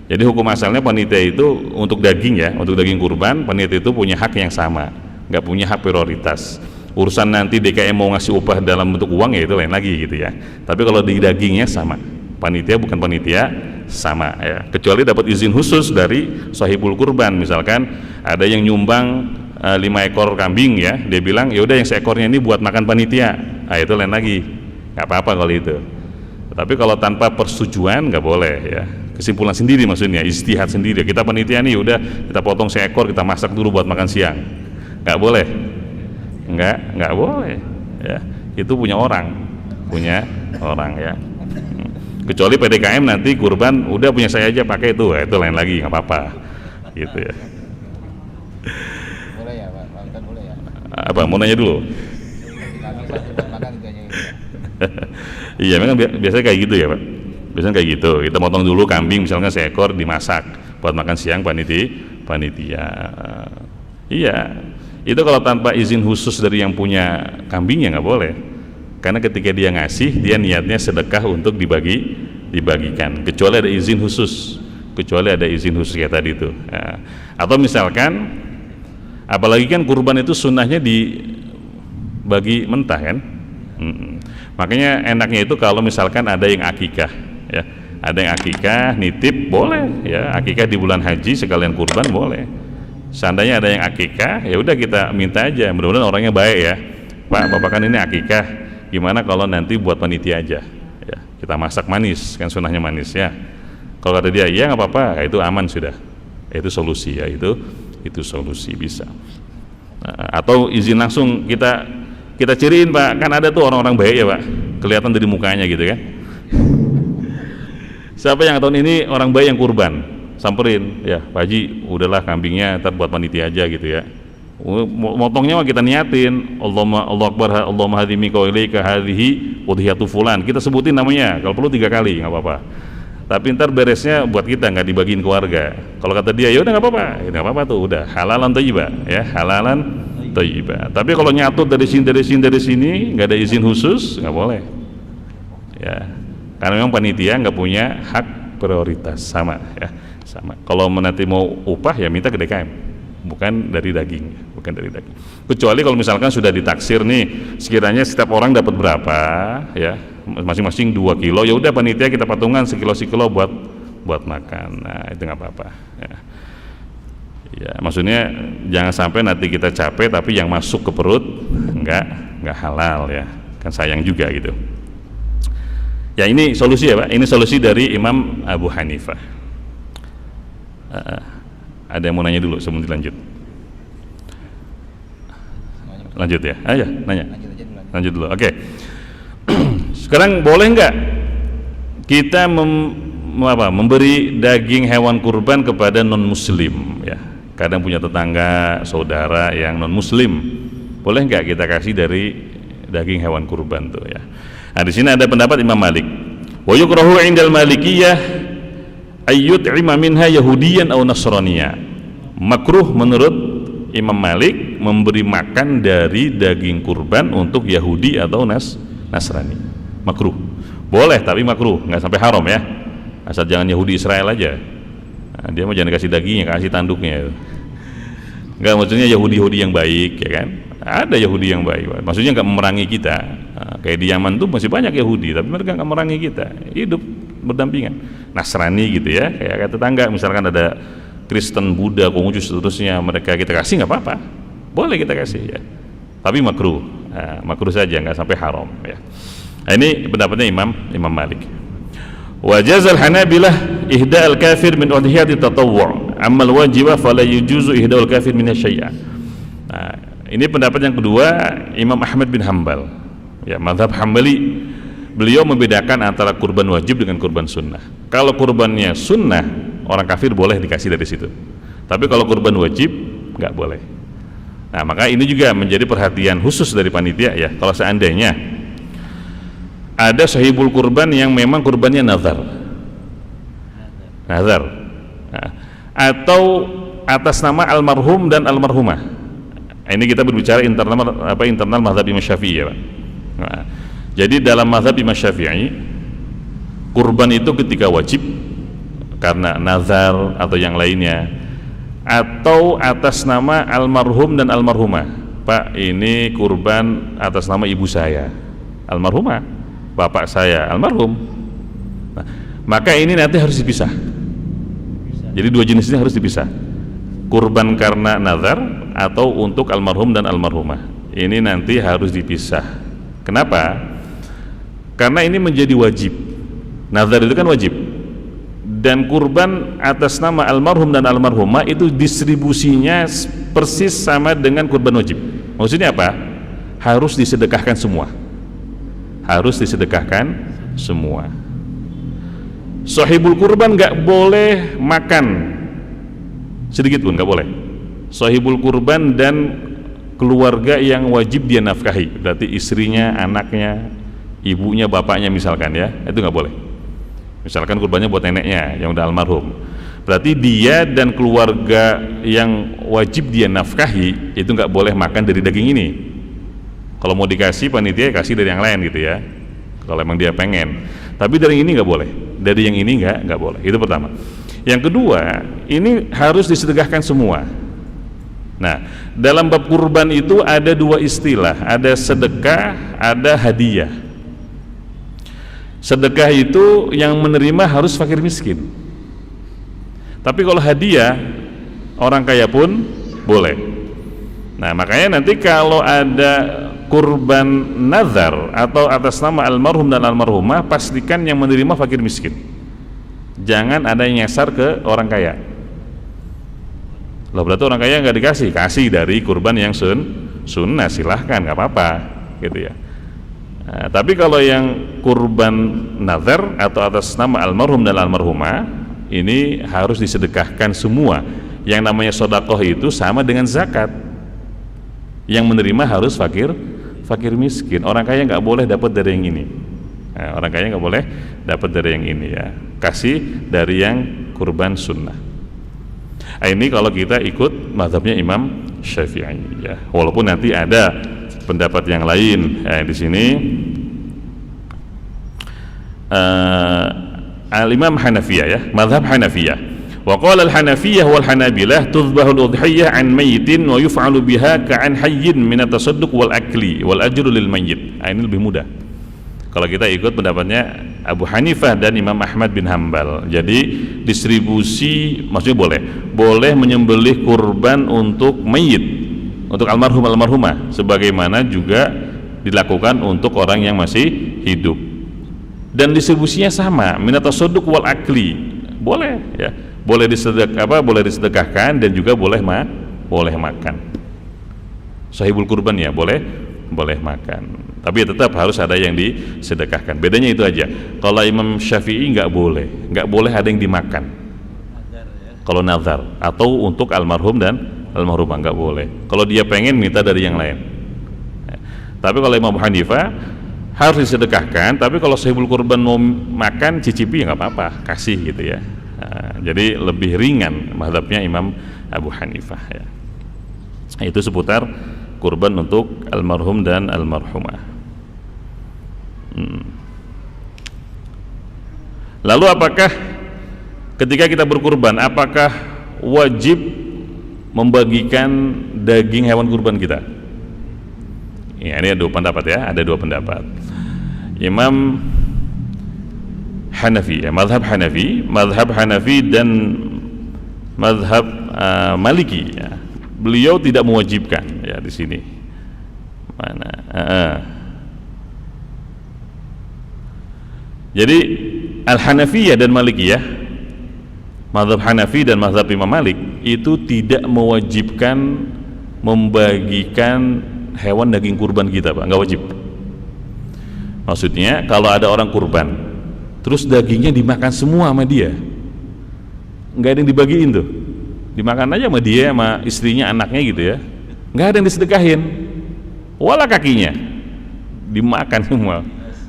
Jadi hukum asalnya panitia itu untuk daging ya, untuk daging kurban panitia itu punya hak yang sama, nggak punya hak prioritas. Urusan nanti DKM mau ngasih upah dalam bentuk uang ya itu lain lagi gitu ya. Tapi kalau di dagingnya sama, panitia bukan panitia sama ya. Kecuali dapat izin khusus dari sahibul kurban, misalkan ada yang nyumbang 5 ekor kambing ya, dia bilang ya udah yang seekornya ini buat makan panitia, nah itu lain lagi, nggak apa-apa kalau itu. Tapi kalau tanpa persetujuan nggak boleh ya, kesimpulan sendiri maksudnya, ijtihad sendiri. Kita panitia nih udah kita potong seekor, kita masak dulu buat makan siang, nggak boleh, nggak boleh ya. Itu punya orang ya. Kecuali PDKM nanti kurban udah punya saya aja pakai itu, ya, itu lain lagi, nggak apa-apa gitu ya. Boleh ya Pak, Ustaz boleh ya. Apa mau nanya dulu? Iya memang biasanya kayak gitu ya Pak, biasanya kayak gitu, kita potong dulu kambing misalnya seekor, dimasak buat makan siang panitia. Iya, itu kalau tanpa izin khusus dari yang punya kambingnya nggak boleh, karena ketika dia ngasih, dia niatnya sedekah untuk dibagikan, kecuali ada izin khusus kayak tadi itu ya. Atau misalkan apalagi kan kurban itu sunnahnya dibagi mentah kan. Makanya enaknya itu kalau misalkan ada yang akikah ya, ada yang akikah nitip boleh ya, akikah di bulan haji sekalian kurban boleh. Seandainya ada yang akikah ya udah kita minta aja, mudah-mudahan orangnya baik ya, Pak Bapak kan ini akikah, gimana kalau nanti buat panitia aja ya, kita masak manis kan, sunnahnya manis ya. Kalau kata dia iya nggak apa-apa, itu aman sudah, itu solusi ya, itu solusi bisa. Atau izin langsung kita ciriin Pak, kan ada tuh orang-orang baik ya Pak, kelihatan dari mukanya gitu kan. Siapa yang tahun ini orang baik yang kurban, samperin ya Pak Haji, udahlah kambingnya ntar buat panitia aja gitu ya. Motongnya mah kita niatin Allahu Akbar, Allahumma hadimi qaulika hadhihi udhiyatu fulan, kita sebutin namanya, kalau perlu 3 kali nggak apa-apa. Tapi ntar beresnya buat kita, nggak dibagiin keluarga. Kalau kata dia ya udah nggak apa-apa tuh, udah halalan thayyibah ya, halalan thayyibah. Tapi kalau nyatut dari sini nggak ada izin khusus, nggak boleh ya. Karena memang panitia nggak punya hak prioritas, sama ya, sama. Kalau nanti mau upah ya minta ke DKM, bukan dari daging, bukan dari daging. Kecuali kalau misalkan sudah ditaksir nih, sekiranya setiap orang dapat berapa, ya, masing-masing 2 kilo, ya udah panitia kita patungan sekilo buat makan. Nah itu nggak apa-apa. Ya. Ya, maksudnya jangan sampai nanti kita capek tapi yang masuk ke perut nggak halal ya, kan sayang juga gitu. Ya ini solusi ya Pak, ini solusi dari Imam Abu Hanifah. Ada yang mau nanya dulu sebelum dilanjut? Lanjut ya, aja nanya. Lanjut dulu, oke. Sekarang boleh nggak kita memberi daging hewan kurban kepada non muslim ya? Kadang punya tetangga, saudara yang non muslim, boleh nggak kita kasih dari daging hewan kurban tuh ya? Nah di sini ada pendapat Imam Malik. Wa yukrahu 'indal Malikiyah ayyut'ima minha yahudiyan aw nasraniya. Makruh menurut Imam Malik memberi makan dari daging kurban untuk Yahudi atau Nasrani. Makruh. Boleh tapi makruh, nggak sampai haram ya. Asal jangan Yahudi Israel aja. Nah, dia mau jangan kasih dagingnya, kasih tanduknya. Enggak, maksudnya Yahudi yang baik ya kan. Ada Yahudi yang baik, maksudnya nggak memerangi kita. Nah, kayak di Yaman tuh masih banyak Yahudi, tapi mereka nggak memerangi kita, hidup berdampingan. Nasrani gitu ya, kayak tetangga misalkan ada Kristen, Buddha, Konghucu seterusnya, mereka kita kasih nggak apa-apa, boleh kita kasih ya. Tapi makruh, makruh saja, nggak sampai haram ya. Nah, ini pendapatnya Imam Malik. Wajazal Hanabilah ihda'al kafir min udhiyati tatawwu', ammal wajibah fala yujuzu ihda'ul kafir min syai'a. Nah, ini pendapat yang kedua Imam Ahmad bin Hanbal. Ya, mazhab Hambali, beliau membedakan antara kurban wajib dengan kurban sunnah. Kalau kurbannya sunnah, orang kafir boleh dikasih dari situ. Tapi kalau kurban wajib nggak boleh. Nah, maka ini juga menjadi perhatian khusus dari panitia ya. Kalau seandainya ada sahibul kurban yang memang kurbannya nazar, nah, atau atas nama almarhum dan almarhumah. Ini kita berbicara internal mazhab Imam Syafi'i ya Pak. Nah, jadi dalam mazhab Imam Syafi'i, kurban itu ketika wajib karena nazar atau yang lainnya, atau atas nama almarhum dan almarhumah. Pak, ini kurban atas nama ibu saya almarhumah, bapak saya almarhum. Nah, maka ini nanti harus dipisah. Jadi dua jenis ini harus dipisah. Kurban karena nazar atau untuk almarhum dan almarhumah. Ini nanti harus dipisah. Kenapa? Karena ini menjadi wajib. Nazar itu kan wajib. Dan kurban atas nama almarhum dan almarhumah itu distribusinya persis sama dengan kurban wajib. Maksudnya apa? Harus disedekahkan semua. Harus disedekahkan semua. Sahibul kurban nggak boleh makan sedikit pun, nggak boleh. Sahibul kurban dan keluarga yang wajib dia nafkahi, berarti istrinya, anaknya, ibunya, bapaknya misalkan ya, itu nggak boleh. Misalkan kurbannya buat neneknya yang udah almarhum, berarti dia dan keluarga yang wajib dia nafkahi itu nggak boleh makan dari daging ini. Kalau mau dikasih panitia kasih dari yang lain gitu ya, kalau emang dia pengen. Tapi dari ini nggak boleh, dari yang ini nggak boleh. Itu pertama. Yang kedua, ini harus disedekahkan semua. Nah, dalam bab kurban itu ada dua istilah, ada sedekah, ada hadiah. Sedekah itu yang menerima harus fakir miskin. Tapi kalau hadiah, orang kaya pun boleh. Nah, makanya nanti kalau ada kurban nazar atau atas nama almarhum dan almarhumah, pastikan yang menerima fakir miskin. Jangan ada yang nyasar ke orang kaya. Loh, berarti orang kaya nggak dikasih, kasih dari kurban yang sunnah, silahkan, nggak apa-apa gitu ya. Nah, tapi kalau yang kurban nazar atau atas nama almarhum dan almarhumah, ini harus disedekahkan semua. Yang namanya sedekah itu sama dengan zakat. Yang menerima harus fakir miskin. Orang kaya nggak boleh dapat dari yang ini. Nah, orang kaya nggak boleh dapat dari yang ini ya. Kasih dari yang kurban sunnah. Nah, ini kalau kita ikut mazhabnya Imam Syafi'i ya. Walaupun nanti ada pendapat yang lain di sini. al-Imam Hanafiyah ya, mazhab Hanafiyah. Wa qala al-Hanafiyah wal Hanabilah tudhbahu al-udhiyah an mayyitin wa yuf'alu biha ka'an hayyin min at-tasadduq wal akli wal ajru lil mayyit. Ini lebih mudah kalau kita ikut pendapatnya Abu Hanifah dan Imam Ahmad bin Hambal. Jadi distribusi maksudnya boleh menyembelih kurban untuk mayit, untuk almarhum almarhumah, sebagaimana juga dilakukan untuk orang yang masih hidup. Dan distribusinya sama, minat tasadduq wal akli, boleh ya, boleh disedekahkan dan juga boleh makan. Sahibul kurban ya boleh makan. Tapi tetap harus ada yang disedekahkan. Bedanya itu aja. Kalau Imam Syafi'i nggak boleh ada yang dimakan. Kalau nazar atau untuk almarhum dan almarhumah nggak boleh. Kalau dia pengen minta dari yang lain. Tapi kalau Imam Abu Hanifah harus disedekahkan. Tapi kalau sahibul kurban mau makan cicipi ya nggak apa-apa, kasih gitu ya. Nah, jadi lebih ringan mazhabnya Imam Abu Hanifah ya. Itu seputar kurban untuk almarhum dan almarhumah. Lalu apakah ketika kita berkurban, apakah wajib membagikan daging hewan kurban kita? Ya, ini ada dua pendapat ya, ada dua pendapat. Imam Hanafi, ya, mazhab Hanafi dan mazhab Maliki ya. Beliau tidak mewajibkan ya di sini. Mana? Jadi Al-Hanafiyah dan Malikiyah, mazhab Hanafi dan mazhab Imam Malik itu tidak mewajibkan membagikan hewan daging kurban kita, Pak, nggak wajib. Maksudnya kalau ada orang kurban, terus dagingnya dimakan semua sama dia, nggak ada yang dibagiin tuh. Dimakan aja sama dia, sama istrinya, anaknya gitu ya, nggak ada yang disedekahin, wala kakinya dimakan semua.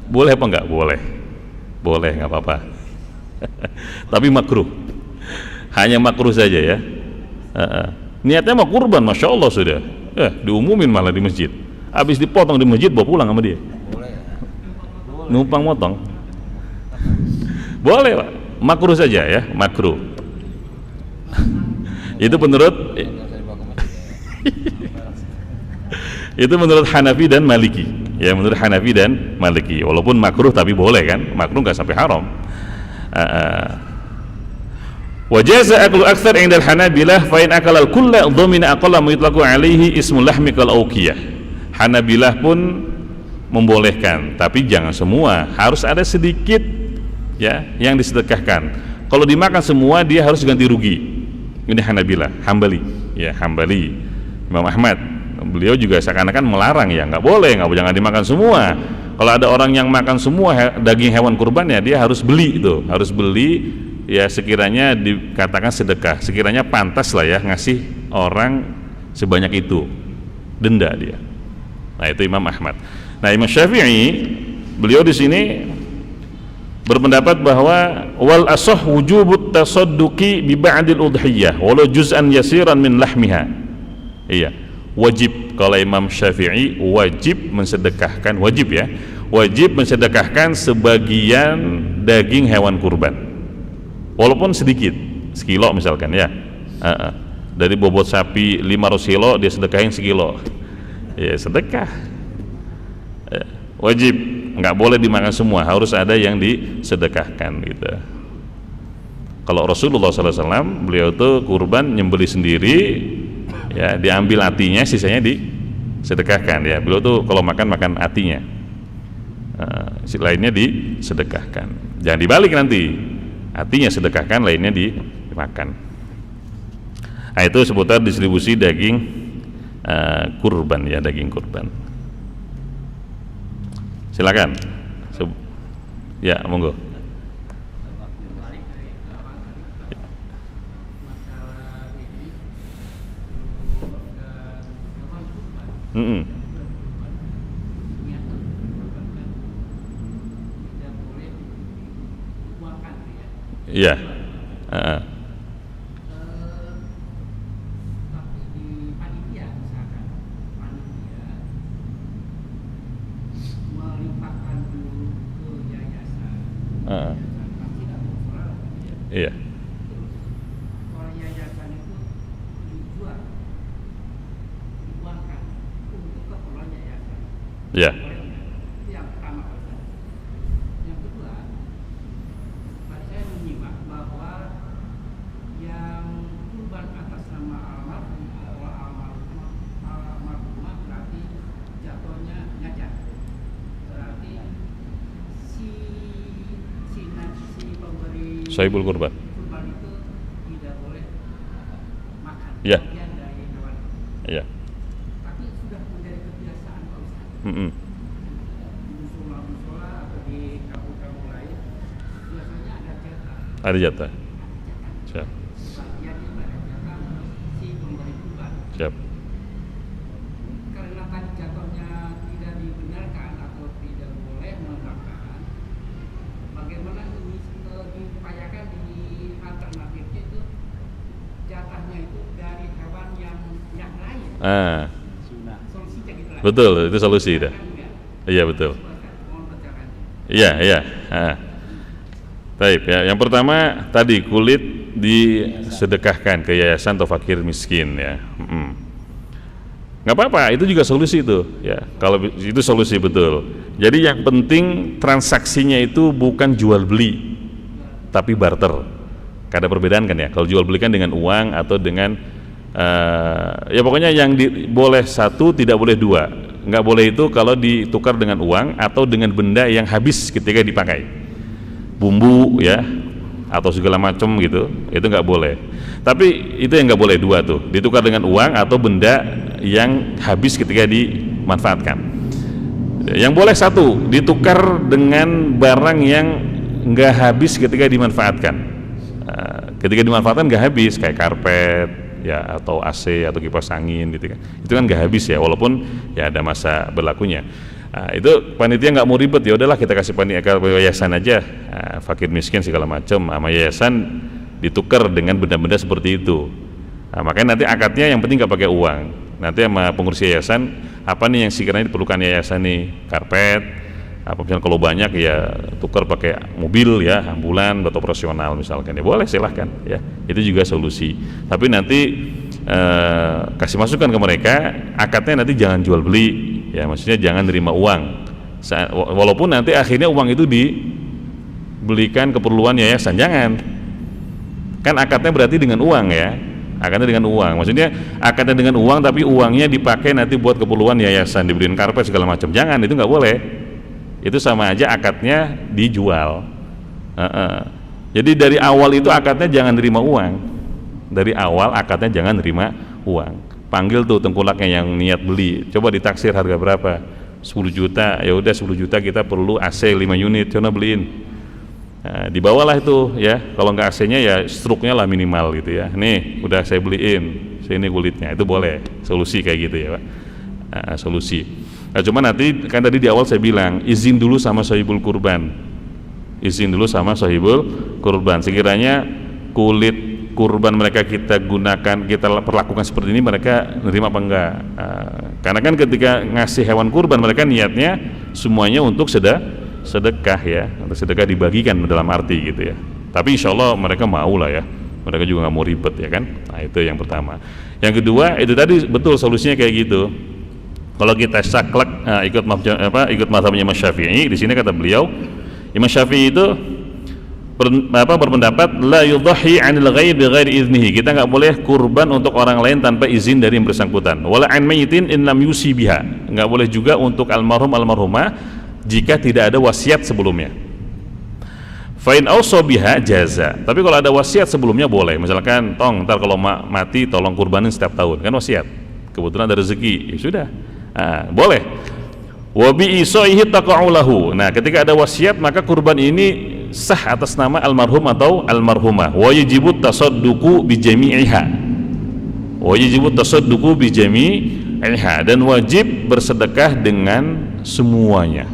Boleh apa enggak? Boleh, nggak apa-apa. Tapi makruh, hanya makruh saja ya. Niatnya mau kurban, masya Allah sudah, diumumin malah di masjid, habis dipotong di masjid bawa pulang sama dia, numpang motong. Boleh Pak, makruh saja ya, makruh. Itu menurut Hanafi dan Maliki ya, menurut Hanafi dan Maliki, walaupun makruh tapi boleh kan, makruh nggak sampai haram. Wajaza aklu aktsar indal Hanabilah fa in akala al-kulla dhamina aqalla ma yutlaqu alaihi ismul lahmi kal auqiyah. Hanabilah pun membolehkan, tapi jangan semua, harus ada sedikit ya yang disedekahkan. Kalau dimakan semua dia harus ganti rugi. Ini Hanabilah, Hambali ya, Hambali. Imam Ahmad, beliau juga seakan-akan melarang ya, nggak boleh, jangan dimakan semua. Kalau ada orang yang makan semua daging hewan kurbannya, dia harus beli itu, harus beli ya, sekiranya dikatakan sedekah, sekiranya pantas lah ya ngasih orang sebanyak itu, denda dia. Nah itu Imam Ahmad. Nah Imam Syafi'i, beliau di sini berpendapat bahwa wal asah wujubut tasadduqi bi ba'dil udhiyah walau juz'an yasiran min lahmiha. Iya, wajib. Kalau Imam Syafi'i wajib mensedekahkan, wajib ya, wajib mensedekahkan sebagian daging hewan kurban, walaupun sedikit, sekilo misalkan ya. Dari bobot sapi 500 kilo dia sedekahin sekilo, ya sedekah. Wajib, nggak boleh dimakan semua, harus ada yang disedekahkan gitu. Kalau Rasulullah SAW, beliau tuh kurban nyembelih sendiri ya, diambil hatinya, sisanya disedekahkan ya. Beliau tuh kalau makan hatinya, lainnya disedekahkan. Jangan dibalik nanti, hatinya sedekahkan, lainnya dimakan. Nah, itu seputar distribusi daging kurban ya, daging kurban. Silakan. Ya, monggo. Iya. Ya. Itu yang pertama. Yang kedua, tadi saya menyimak bahwa yang kurban atas nama almarhumah berarti jatuhnya ngajar. Berarti si pemberi Sahibul kurban. kurban itu tidak boleh makan Ya. bagian dari hewan. Ya. Tapi sudah menjadi kebiasaan Pak Ustaz. Mm-mm. Di musola atau di kampung-kampung lain biasanya ada jatah. Ada jatah. Jatah. Siap. Sebagian itu ada jatah untuk si pemberi kurban. Siap. Karena tadi jatuhnya tidak dibenarkan atau tidak boleh memakan, bagaimana ini diupayakan di alternatifnya itu jatahnya itu dari hewan yang lain. Sunnah. Solusinya gitu lah. Betul, itu solusi dah. Kan enggak? Iya betul. Mohon pencerahannya. Iya, iya. Baik ya. Yang pertama tadi kulit disedekahkan ke yayasan atau fakir miskin ya. Nggak apa-apa, itu juga solusi itu ya. Kalau itu solusi betul. Jadi yang penting transaksinya itu bukan jual beli, tapi barter. Ada perbedaan kan ya. Kalau jual beli kan dengan uang atau dengan ya pokoknya yang boleh satu tidak boleh dua. Nggak boleh itu kalau ditukar dengan uang atau dengan benda yang habis ketika dipakai, bumbu ya atau segala macam gitu, itu nggak boleh. Tapi itu yang nggak boleh dua tuh, ditukar dengan uang atau benda yang habis ketika dimanfaatkan. Yang boleh satu, ditukar dengan barang yang nggak habis ketika dimanfaatkan. Ketika dimanfaatkan nggak habis, kayak karpet ya atau AC atau kipas angin gitu kan, itu kan nggak habis ya, walaupun ya ada masa berlakunya. Itu panitia nggak mau ribet, ya udahlah kita kasih panitia yayasan aja, fakir miskin segala macam, sama yayasan ditukar dengan benda-benda seperti itu. Makanya nanti akadnya yang penting nggak pakai uang, nanti sama pengurus yayasan apa nih yang sekiranya diperlukan yayasan nih, karpet apa misalnya, kalau banyak ya tukar pakai mobil ya, ambulan atau operasional misalkan, ya boleh silahkan ya, itu juga solusi. Tapi nanti kasih masukan ke mereka, akadnya nanti jangan jual beli ya, maksudnya jangan nerima uang, walaupun nanti akhirnya uang itu dibelikan keperluan yayasan, jangan, kan akadnya berarti dengan uang ya, akadnya dengan uang, maksudnya akadnya dengan uang tapi uangnya dipakai nanti buat keperluan yayasan, dibeliin karpet segala macam, jangan, itu nggak boleh. Itu sama aja akadnya dijual. Jadi dari awal itu akadnya jangan nerima uang, dari awal akadnya jangan nerima uang. Panggil tuh tengkulaknya yang niat beli, coba ditaksir harga berapa, 10 juta, ya udah 10 juta kita perlu AC 5 unit, coba beliin. Dibawalah itu ya, kalau nggak AC-nya ya struknya lah minimal gitu ya, nih udah saya beliin, sini kulitnya, itu boleh, solusi kayak gitu ya Pak. Solusi. Nah, cuma nanti kan tadi di awal saya bilang izin dulu sama sahibul kurban, izin dulu sama sahibul kurban. Sekiranya kulit kurban mereka kita gunakan, kita perlakukan seperti ini, mereka nerima apa enggak? Karena kan ketika ngasih hewan kurban mereka niatnya semuanya untuk sedekah ya, untuk sedekah dibagikan dalam arti gitu ya. Tapi insya Allah mereka mau lah ya, mereka juga nggak mau ribet ya kan. Nah itu yang pertama. Yang kedua itu tadi betul solusinya kayak gitu. Kalau kita saklek ikut mazhabnya Imam Syafi'i, di sini kata beliau, Imam Syafi'i itu berpendapat la yudhi 'anil ghairi bighairi iznihi. Kita nggak boleh kurban untuk orang lain tanpa izin dari yang bersangkutan. Wala 'an mayyitin in lam yusi biha. Nggak boleh juga untuk almarhum almarhumah jika tidak ada wasiat sebelumnya. Fa in ausa biha jaza. Tapi kalau ada wasiat sebelumnya boleh. Misalkan ntar kalau mati tolong kurbanin setiap tahun, kan wasiat. Kebetulan ada rezeki, ya sudah. Boleh. Wa bi isaihi taqa'ulahu. Nah, ketika ada wasiat maka kurban ini sah atas nama almarhum atau almarhumah. Wa yajibu tasadduqu bi jami'iha. Wa yajibu tasadduqu bi jami'iha, dan wajib bersedekah dengan semuanya.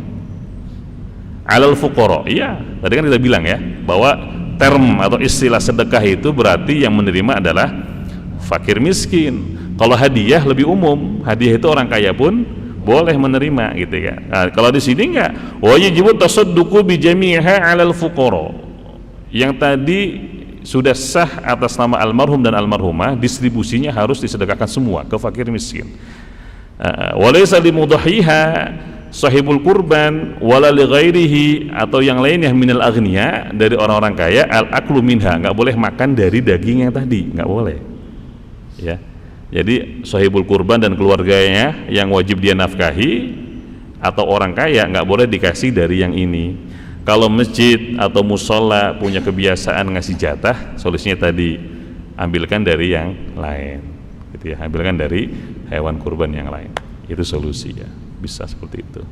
Alal fuqara. Iya, tadi kan kita bilang ya bahwa term atau istilah sedekah itu berarti yang menerima adalah fakir miskin. Kalau hadiah lebih umum, hadiah itu orang kaya pun boleh menerima gitu ya. Nah, kalau di sini enggak, wa yajibu tasadduqu bi jami'iha 'alal fuqara. Yang tadi sudah sah atas nama almarhum dan almarhumah, distribusinya harus disedekahkan semua ke fakir miskin. Wa laysa limudhiha sahibul kurban wala li ghairihi, atau yang lainnya minal aghniya, dari orang-orang kaya, al aklu minha, nggak boleh makan dari daging yang tadi, nggak boleh ya. Jadi sahibul kurban dan keluarganya yang wajib dia nafkahi atau orang kaya nggak boleh dikasih dari yang ini. Kalau masjid atau musola punya kebiasaan ngasih jatah, solusinya tadi ambilkan dari yang lain gitu ya, ambilkan dari hewan kurban yang lain, itu solusi ya, bisa seperti itu.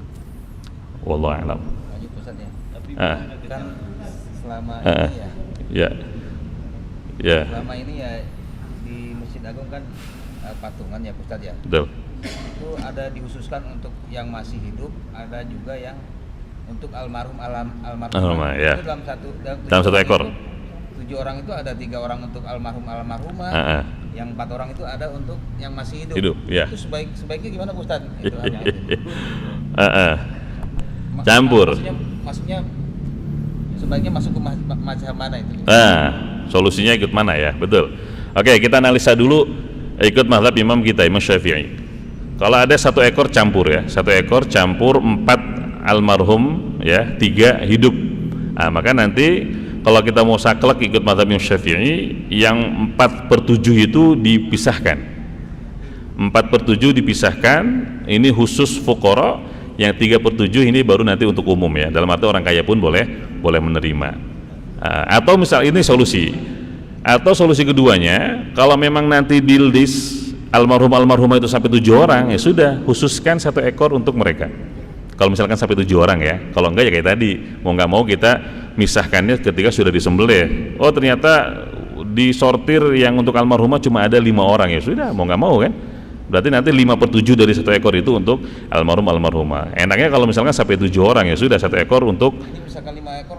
Wallahu a'lam. Lanjut Ustaz ya. Tapi Kan selama ini Ya. Ya. selama ini ya di Masjid Agung kan patungan ya Ustaz ya. Betul. Itu ada dihususkan untuk yang masih hidup, ada juga yang untuk almarhum. Almarhumah, ya. Itu Dalam satu ekor. 7 orang itu ada 3 orang untuk almarhumah, yang 4 orang itu ada untuk yang masih hidup. Ya. Itu sebaiknya gimana Ustaz? Itu Campur. Maksudnya sebaiknya masuk ke mazhab mana itu? Solusinya ikut mana ya? Betul. Oke, kita analisa dulu, ikut mazhab imam kita, Imam Syafi'i. Kalau ada 1 ekor campur ya, 1 ekor campur 4 almarhum ya, 3 hidup. Maka nanti kalau kita mau saklek ikut mazhab Imam Syafi'i, yang 4/7 itu dipisahkan. 4/7 dipisahkan, ini khusus fuqara, yang 3/7 ini baru nanti untuk umum ya. Dalam arti orang kaya pun boleh menerima. Atau misal ini solusi. Atau solusi keduanya, kalau memang nanti di list almarhumah itu sampai 7 orang, ya sudah, khususkan 1 ekor untuk mereka. Kalau misalkan sampai 7 orang ya, kalau enggak ya kayak tadi, mau nggak mau kita misahkannya ketika sudah disembelih. Oh ternyata disortir yang untuk almarhumah cuma ada 5 orang, ya sudah, mau nggak mau kan. Berarti nanti 5/7 dari 1 ekor itu untuk almarhumah. Enaknya kalau misalkan sampai 7 orang, ya sudah, 1 ekor untuk. Ini misalkan 5 ekor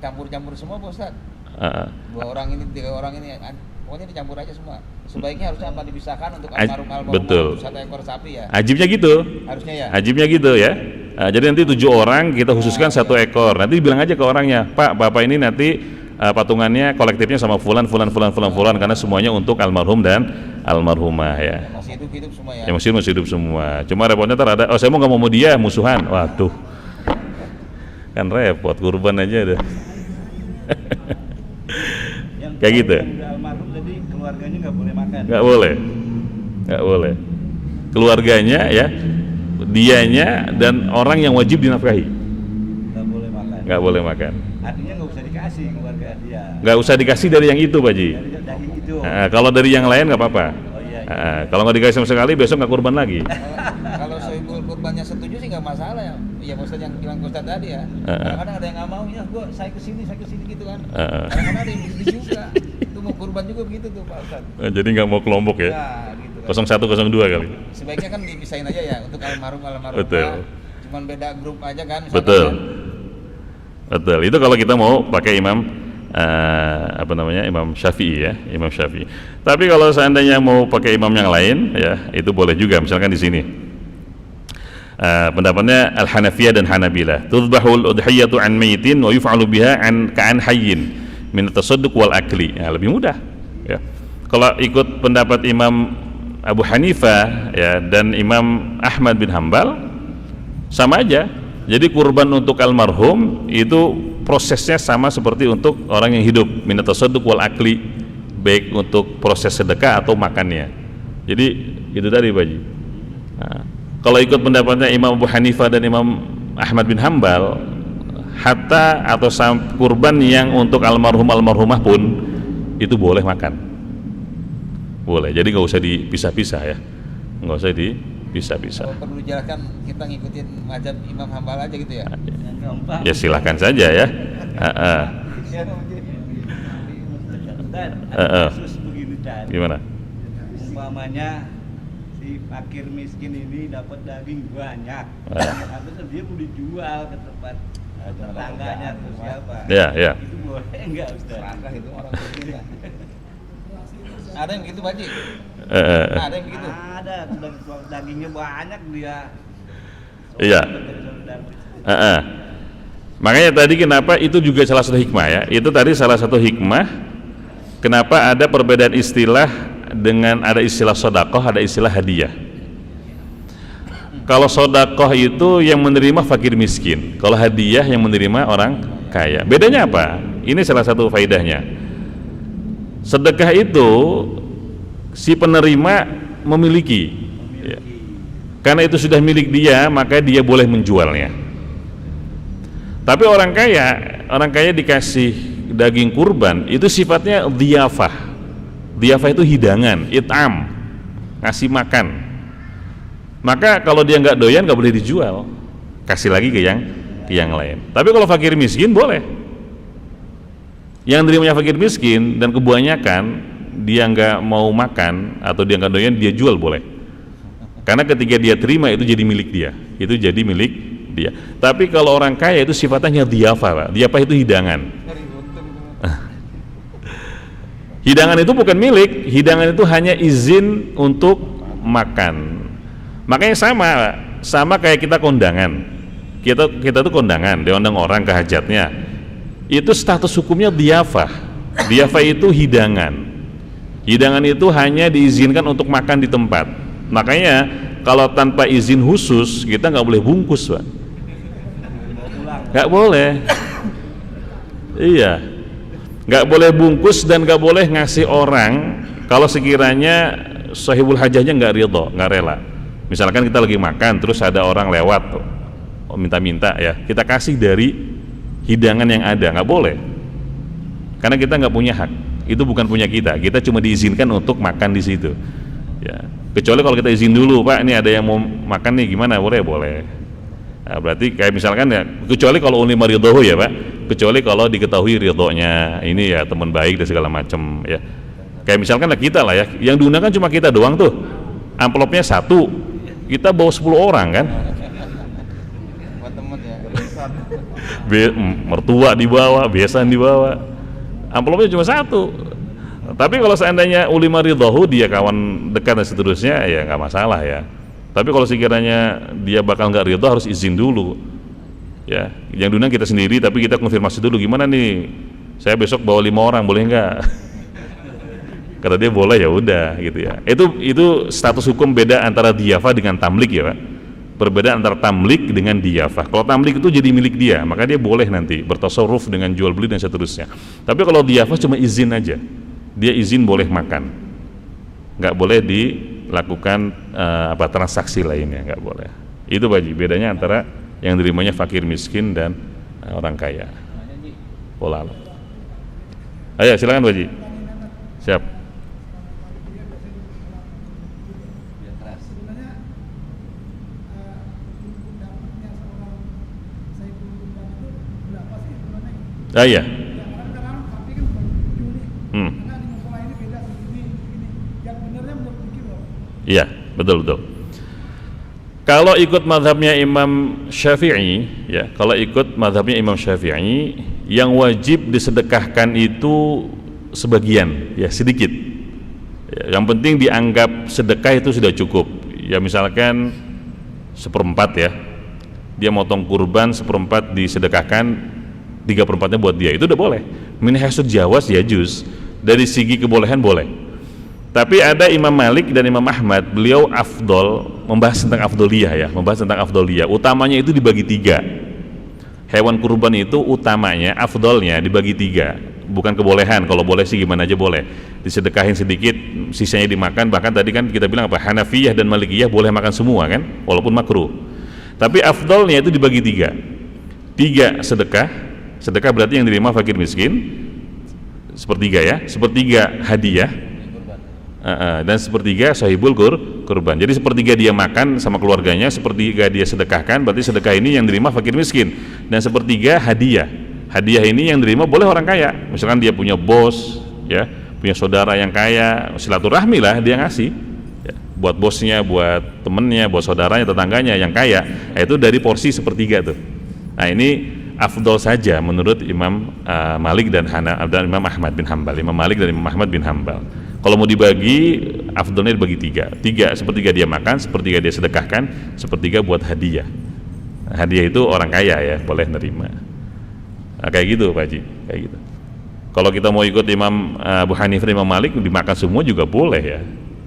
campur-campur semua Pak Ustaz. 2 orang ini, 3 orang ini, pokoknya dicampur aja semua. Sebaiknya harusnya apa dipisahkan untuk almarhumah, betul. 1 ekor sapi ya. Ajibnya gitu. Harusnya ya. Ajibnya gitu ya. Jadi nanti 7 orang kita khususkan 1 ekor. Nanti bilang aja ke orangnya, Pak, Bapak ini nanti patungannya kolektifnya sama fulan karena semuanya untuk almarhum dan almarhumah ya. Masih hidup semua ya. Yang masih hidup semua. Cuma repotnya ada, saya mau nggak mau dia musuhan. Waduh. Kan repot, kurban aja deh. Kayak gitu. Yang udah almarhum jadi keluarganya nggak boleh makan. Nggak boleh. Keluarganya ya, dianya dan orang yang wajib dinafkahi. Nggak boleh makan. Artinya nggak usah dikasih keluarga dia. Nggak usah dikasih dari yang itu, Pak Ji. Dari daging itu. Kalau dari yang lain nggak apa-apa. Oh iya. Kalau nggak dikasih sama sekali, besok nggak kurban lagi. Kalau sohibul kurbannya setuju sih nggak masalah ya. Iya Ustaz yang bilang Ustaz tadi ya. Kadang-kadang ada yang nggak mau ya, saya kesini gitu kan. Kadang-kadang ada yang begitu juga. Itu mau kurban juga begitu tuh Pak Ustaz. Jadi nggak mau kelompok ya. Gitu kan. 01, 02 kali. Sebaiknya kan dipisahin aja ya untuk almarhum. Betul. Cuman beda grup aja kan. Betul. Kan. Betul. Itu kalau kita mau pakai Imam Imam Syafi'i ya, Imam Syafi'i. Tapi kalau seandainya mau pakai imam yang lain ya, itu boleh juga. Misalkan di sini pendapatnya Al-Hanafiyah dan Hanabilah, tudbahul udhiyatu an mayyitin wa yuf'alu biha an ka'an hayyin min at-tasadduq wal akli. Ya, lebih mudah ya. Kalau ikut pendapat Imam Abu Hanifah ya dan Imam Ahmad bin Hambal, sama aja. Jadi kurban untuk almarhum itu prosesnya sama seperti untuk orang yang hidup, min at-tasadduq wal akli, baik untuk proses sedekah atau makannya. Jadi itu tadi Pak Ji. Kalau ikut pendapatnya Imam Abu Hanifah dan Imam Ahmad bin Hambal, hatta atau kurban yang untuk almarhumah pun itu boleh makan, boleh. Jadi nggak usah dipisah-pisah ya, nggak usah dipisah-pisah. Kalau perlu dijelaskan kita ngikutin mazhab Imam Hambal aja gitu ya. Ya silahkan saja ya. Kasus begini tadi. Gimana? Umpamanya si fakir miskin ini dapat daging banyak, tapi dia mau dijual ke tempat tetangganya atau siapa? Ya. Itu boleh enggak Ustaz? Langkah itu orang begini. Ada yang begitu Pak Ji? Ada yang begitu? Ada, dagingnya banyak dia. Iya. Makanya tadi kenapa itu juga salah satu hikmah ya. Itu tadi salah satu hikmah kenapa ada perbedaan istilah, dengan ada istilah sedekah, ada istilah hadiah. Kalau sodakoh itu yang menerima fakir miskin, kalau hadiah yang menerima orang kaya. Bedanya apa? Ini salah satu faedahnya. Sedekah itu si penerima memiliki, ya. Karena itu sudah milik dia, maka dia boleh menjualnya. Tapi orang kaya dikasih daging kurban itu sifatnya dhiyafah. Dhiyafah itu hidangan, it'am, ngasih makan. Maka kalau dia nggak doyan nggak boleh dijual, kasih lagi ke yang lain. Tapi kalau fakir miskin boleh. Yang nerimanya fakir miskin dan kebanyakan dia nggak mau makan atau dia nggak doyan, dia jual boleh. Karena ketika dia terima itu jadi milik dia, itu jadi milik dia. Tapi kalau orang kaya itu sifatnya dhiyafah, Pak. Dhiyafah itu hidangan. Hidangan itu bukan milik, hidangan itu hanya izin untuk makan. Makanya sama kayak kita kondangan. Kita tuh kondangan, diundang orang ke hajatnya. Itu status hukumnya dhiyafah. Dhiyafah itu hidangan. Hidangan itu hanya diizinkan untuk makan di tempat. Makanya kalau tanpa izin khusus kita nggak boleh bungkus, Pak. Nggak boleh. Iya. Nggak boleh bungkus dan nggak boleh ngasih orang kalau sekiranya sahibul hajahnya nggak ridho, nggak rela. Misalkan kita lagi makan terus ada orang lewat minta-minta, ya kita kasih dari hidangan yang ada, nggak boleh, karena kita nggak punya hak, itu bukan punya kita cuma diizinkan untuk makan di situ, ya. Kecuali kalau kita izin dulu, Pak, ini ada yang mau makan nih, gimana, boleh. Nah, berarti kayak misalkan ya, kecuali kalau ulima ridhohu, ya Pak, kecuali kalau diketahui ridhonya ini ya teman baik dan segala macam, ya. Kayak misalkan lah kita lah ya, yang diundang kan cuma kita doang tuh, amplopnya 1, kita bawa 10 orang kan, buat temen ya. Mertua dibawa, besan dibawa, amplopnya cuma 1. Tapi kalau seandainya ulima ridhohu, dia kawan dekat dan seterusnya, ya nggak masalah ya. Tapi kalau sekiranya dia bakal nggak ridho, harus izin dulu, ya. Yang diundang kita sendiri, tapi kita konfirmasi dulu, gimana nih, saya besok bawa 5 orang, boleh nggak? Kata dia boleh, ya udah gitu ya. Itu status hukum beda antara dhiyafah dengan tamlik, ya Pak. Perbedaan antara tamlik dengan dhiyafah. Kalau tamlik itu jadi milik dia, maka dia boleh nanti bertasarruf dengan jual beli dan seterusnya. Tapi kalau dhiyafah cuma izin aja, dia izin boleh makan, nggak boleh dilakukan transaksi lainnya, nggak boleh. Itu Pak Haji, bedanya antara yang nerimanya fakir miskin dan orang kaya. Pola. Ayo silakan Pak Haji. Siap. Iya. Iya, betul. Kalau ikut mazhabnya Imam Syafi'i, ya, kalau ikut mazhabnya Imam Syafi'i, yang wajib disedekahkan itu sebagian, ya sedikit. Ya, yang penting dianggap sedekah itu sudah cukup. Ya misalkan 1/4 ya, dia motong kurban 1/4 disedekahkan, 3/4-nya buat dia, itu udah boleh. Min hasud jawaz ya juz, dari segi kebolehan boleh. Tapi ada Imam Malik dan Imam Ahmad, beliau afdol, membahas tentang afdoliyah ya, membahas tentang afdoliyah. Utamanya itu dibagi 3. Hewan kurban itu utamanya, afdolnya dibagi 3. Bukan kebolehan, kalau boleh sih gimana aja boleh. Disedekahin sedikit, sisanya dimakan. Bahkan tadi kan kita bilang apa, Hanafiyah dan Malikiyah boleh makan semua kan, walaupun makruh. Tapi afdolnya itu dibagi 3. 3 sedekah berarti yang diterima fakir miskin, 1/3 ya, 1/3 hadiah, dan 1/3 sahibul kurban. Jadi 1/3 dia makan sama keluarganya, 1/3 dia sedekahkan, berarti sedekah ini yang diterima fakir miskin, dan 1/3 hadiah. Hadiah ini yang diterima boleh orang kaya, misalkan dia punya bos, ya, punya saudara yang kaya, silaturahmi lah dia ngasih, ya, buat bosnya, buat temennya, buat saudaranya, tetangganya yang kaya, itu dari porsi 1/3 tuh. Nah ini afdol saja menurut Imam Malik dan Imam Ahmad bin Hambal. Imam Malik dan Imam Ahmad bin Hambal. Kalau mau dibagi, afdolnya dibagi 3. 1/3 dia makan, 1/3 dia sedekahkan, 1/3 buat hadiah. Hadiah itu orang kaya ya, boleh nerima. Nah, kayak gitu Pak Haji, kayak gitu. Kalau kita mau ikut Imam Abu Hanifah dan Imam Malik, dimakan semua juga boleh ya.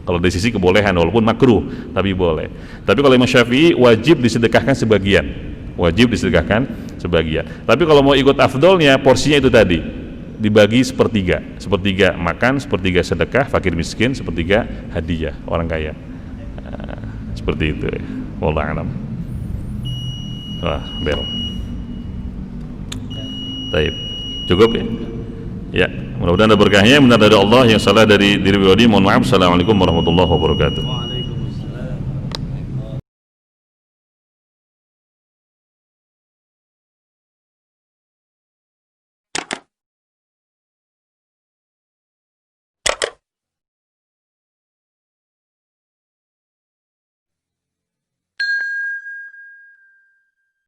Kalau dari sisi kebolehan, walaupun makruh, tapi boleh. Tapi kalau Imam Syafi'i wajib disedekahkan sebagian. Wajib disedekahkan sebagian. Tapi kalau mau ikut afdolnya, porsinya itu tadi dibagi sepertiga. Sepertiga makan, sepertiga sedekah, fakir miskin, sepertiga hadiah orang kaya. Nah, seperti itu ya. Wallahu a'lam. Wah, bel. Baik. Cukup ya? Ya, mudah-mudahan ada berkahnya, benar dari Allah, yang salah dari diri pribadi. Mohon maaf. Assalamualaikum warahmatullahi wabarakatuh.